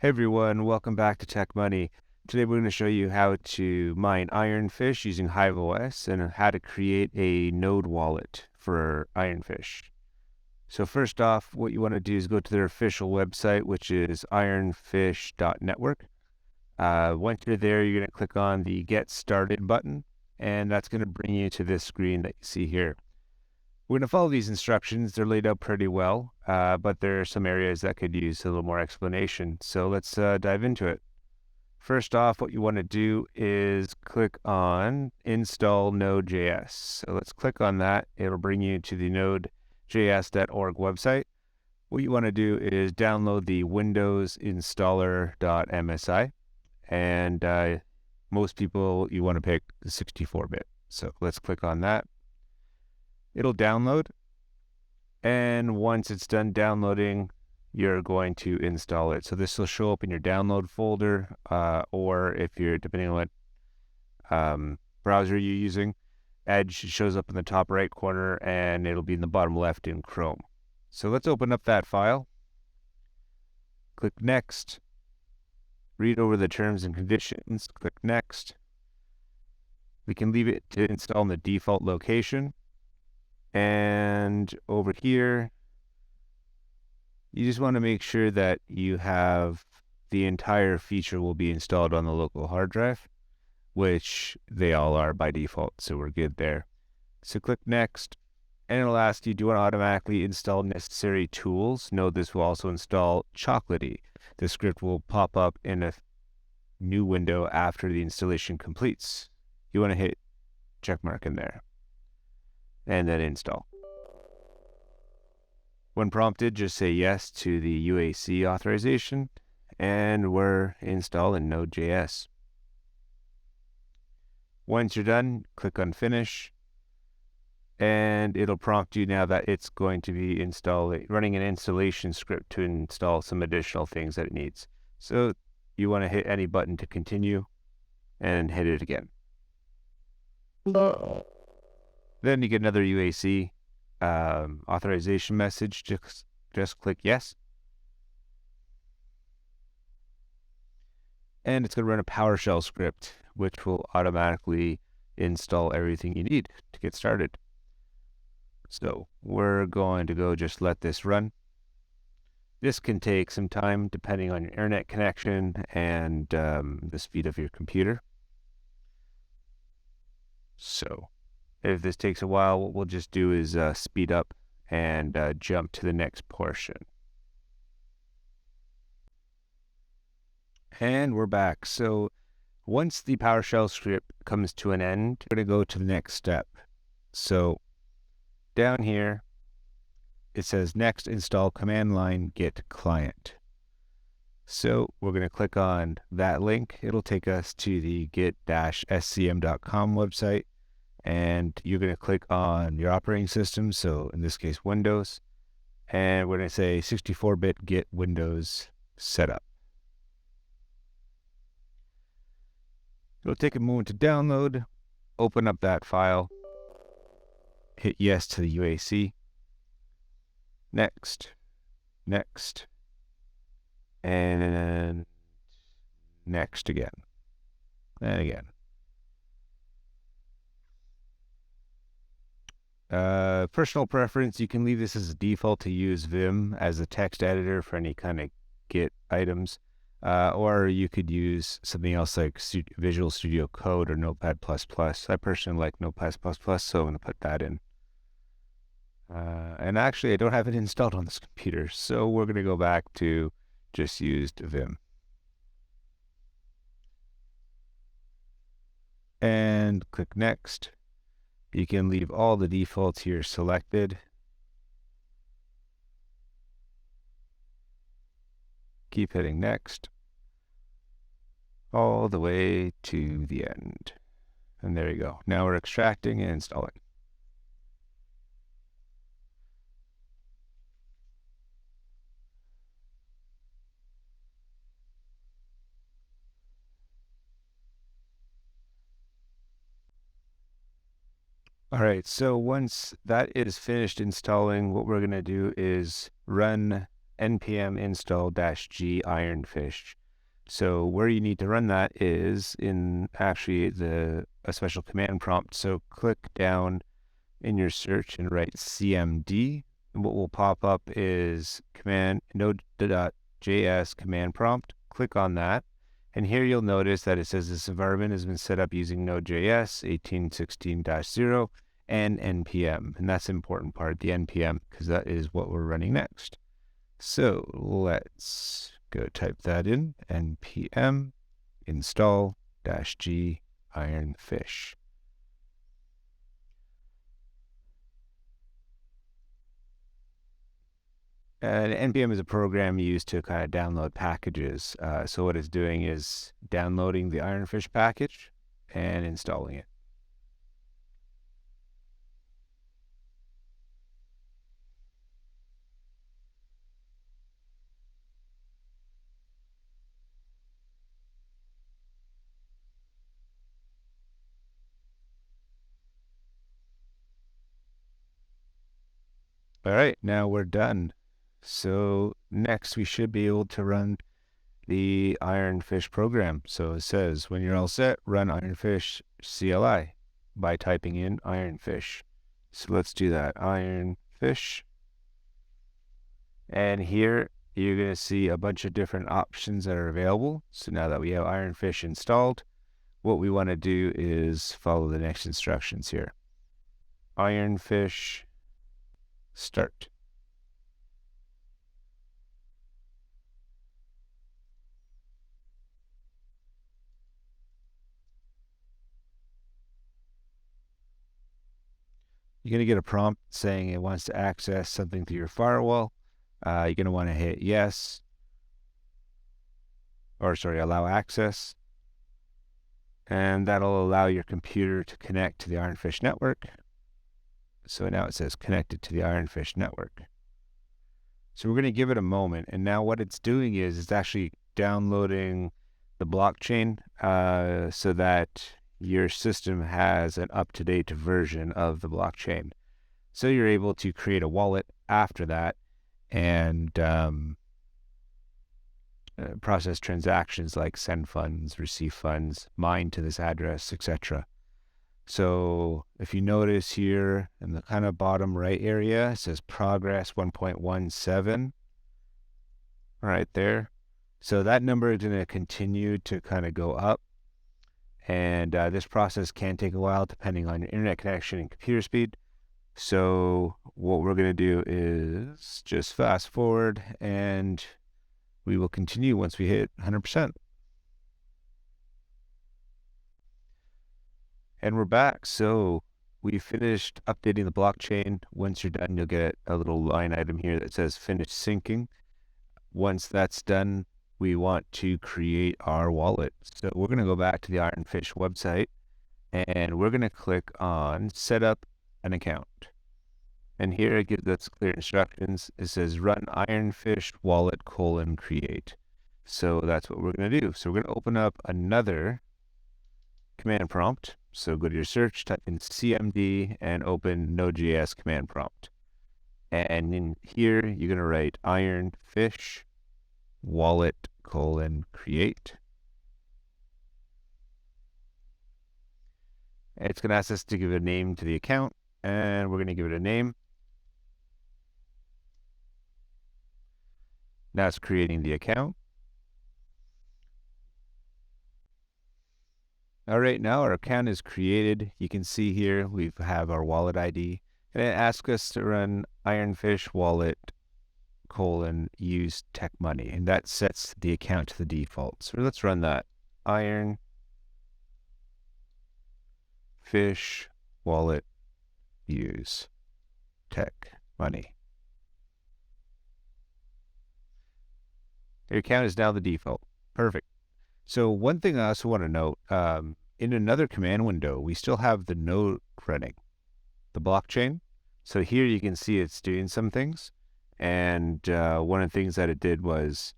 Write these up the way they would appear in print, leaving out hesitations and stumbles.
Hey everyone, welcome back to Tech Money. Today we're going to show you how to mine Ironfish using Hive OS and how to create a node wallet for Ironfish. So first off, what you want to do is go to their official website, which is ironfish.network. Once you're there, you're going to click on the Get Started button, and that's going to bring you to this screen that you see here. We're going to follow these instructions. They're laid out pretty well, but there are some areas that could use a little more explanation. So let's dive into it. First off, what you want to do is click on Install Node.js. So let's click on that. It'll bring you to the nodejs.org website. What you want to do is download the Windows installer.msi. And most people, you want to pick the 64-bit. So let's click on that. It'll download, and once it's done downloading, you're going to install it. So this will show up in your download folder, or if you're, depending on what browser you're using, Edge shows up in the top right corner, and it'll be in the bottom left in Chrome. So let's open up that file. Click Next. Read over the terms and conditions. Click Next. We can leave it to install in the default location. And over here, you just want to make sure that you have the entire feature will be installed on the local hard drive, which they all are by default, so we're good there. So click Next, and it'll ask you, do you want to automatically install necessary tools? Note this will also install Chocolatey. The script will pop up in a new window after the installation completes. You want to hit checkmark in there, and then install. When prompted, just say yes to the UAC authorization, and we're installing Node.js. Once you're done, click on Finish, and it'll prompt you now that it's going to be running an installation script to install some additional things that it needs. So you want to hit any button to continue, and hit it again. Then you get another UAC authorization message. Just click yes. And it's going to run a PowerShell script, which will automatically install everything you need to get started. So we're going to go just let this run. This can take some time depending on your internet connection and the speed of your computer. So if this takes a while, what we'll just do is speed up and jump to the next portion. And we're back. So once the PowerShell script comes to an end, we're going to go to the next step. So down here, it says next install command line git client. So we're going to click on that link. It'll take us to the git-scm.com website. And you're going to click on your operating system, so in this case, Windows, and we're going to say 64-bit Git Windows Setup. It'll take a moment to download, open up that file, hit yes to the UAC, next, and next again, and again. Personal preference, you can leave this as a default to use Vim as a text editor for any kind of Git items, or you could use something else like Visual Studio Code or Notepad++. I personally like Notepad++, so I'm going to put that in. And actually, I don't have it installed on this computer, so we're going to go back to just used Vim. And click Next. You can leave all the defaults here selected. Keep hitting Next all the way to the end. And there you go. Now we're extracting and installing. All right, so once that is finished installing, what we're going to do is run npm install -g Ironfish. So where you need to run that is in actually a special command prompt. So click down in your search and write cmd. And what will pop up is command node.js command prompt. Click on that. And here you'll notice that it says this environment has been set up using Node.js 1816-0 and npm. And that's the important part, the npm, because that is what we're running next. So let's go type that in, npm install -g Ironfish. And npm is a program used to kind of download packages. So what it's doing is downloading the Ironfish package and installing it. All right, now we're done. So next we should be able to run the Ironfish program. So it says, when you're all set, run Ironfish CLI by typing in Ironfish. So let's do that, Ironfish. And here you're going to see a bunch of different options that are available. So now that we have Ironfish installed, what we want to do is follow the next instructions here. Ironfish start. You're going to get a prompt saying it wants to access something through your firewall. You're going to want to hit yes, or sorry, allow access. And that'll allow your computer to connect to the Ironfish network. So now it says connected to the Ironfish network. So we're going to give it a moment. And now what it's doing is it's actually downloading the blockchain so that your system has an up-to-date version of the blockchain. So you're able to create a wallet after that and process transactions like send funds, receive funds, mine to this address, etc. So if you notice here in the kind of bottom right area, it says progress 1.17 right there. So that number is going to continue to kind of go up. And this process can take a while depending on your internet connection and computer speed. So what we're going to do is just fast forward and we will continue once we hit 100%. And we're back. So we finished updating the blockchain. Once you're done, you'll get a little line item here that says finish syncing. Once that's done, we want to create our wallet. So we're going to go back to the Ironfish website and we're going to click on set up an account. And here it gives us clear instructions. It says run Ironfish wallet :create. So that's what we're going to do. So we're going to open up another command prompt. So go to your search, type in cmd and open Node.js command prompt. And in here, you're going to write Ironfish wallet :create. And it's going to ask us to give a name to the account, and we're going to give it a name. Now it's creating the account. All right, now our account is created. You can see here we have our wallet ID, and it asks us to run Ironfish wallet :use tech money, and that sets the account to the default. So let's run that. Ironfish wallet use tech money. Your account is now the default. Perfect. So one thing I also want to note, in another command window, we still have the node running, the blockchain. So here you can see it's doing some things. And one of the things that it did was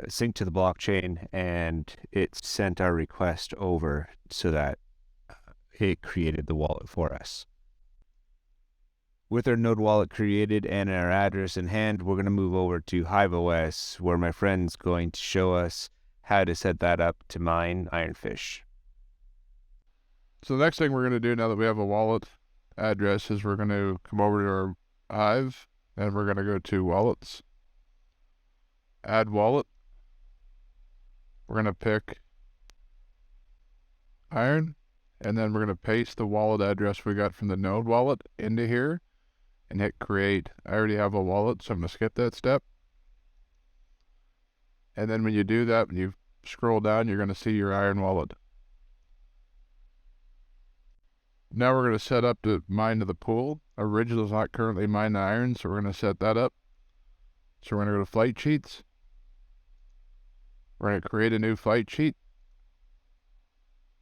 sync to the blockchain, and it sent our request over so that it created the wallet for us. With our node wallet created and our address in hand, we're going to move over to Hive OS, where my friend's going to show us how to set that up to mine Ironfish. So the next thing we're going to do now that we have a wallet address is we're going to come over to our Hive, and we're going to go to Wallets, Add Wallet. We're going to pick Iron, and then we're going to paste the wallet address we got from the node wallet into here and hit Create. I already have a wallet, so I'm going to skip that step. And then when you do that, when you scroll down, you're going to see your Iron wallet. Now we're going to set up to mine to the pool. Original is not currently mined to Iron, so we're going to set that up. So we're going to go to Flight Sheets. We're going to create a new flight sheet.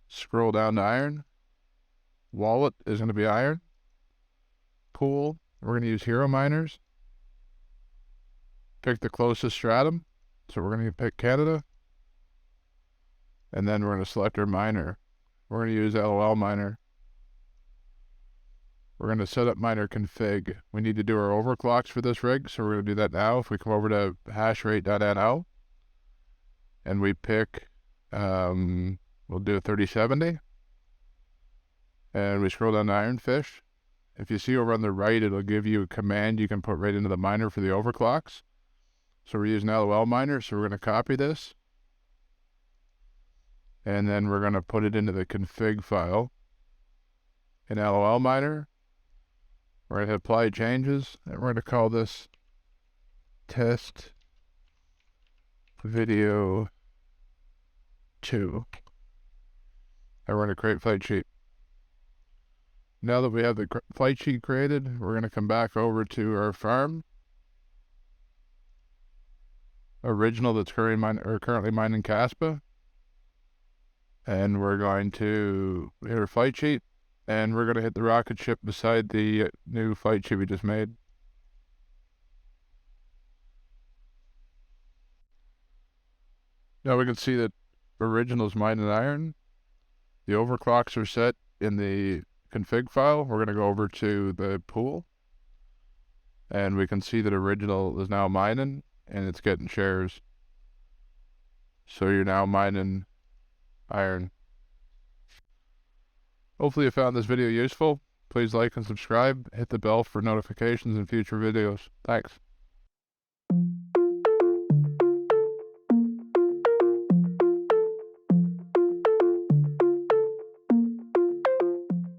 Scroll down to Iron. Wallet is going to be Iron. Pool, we're going to use Hero Miners. Pick the closest stratum. So we're going to pick Canada. And then we're going to select our miner. We're going to use LOL miner. We're going to set up miner config. We need to do our overclocks for this rig, so we're going to do that now. If we come over to hashrate.nl and we pick, we'll do a 3070, and we scroll down to Ironfish. If you see over on the right, it'll give you a command you can put right into the miner for the overclocks. So we're using LOL miner, so we're going to copy this. And then we're going to put it into the config file in LOL miner. We're going to hit apply changes, and we're going to call this test video 2. And we're going to create flight sheet. Now that we have the flight sheet created, we're going to come back over to our farm. Original that's currently mining Caspa. And we're going to hit our flight sheet. And we're going to hit the rocket ship beside the new flight sheet we just made. Now we can see that original's mined in Iron. The overclocks are set in the config file. We're going to go over to the pool. And we can see that original is now mining and it's getting shares. So you're now mining Iron. Hopefully you found this video useful. Please like and subscribe. Hit the bell for notifications in future videos. Thanks.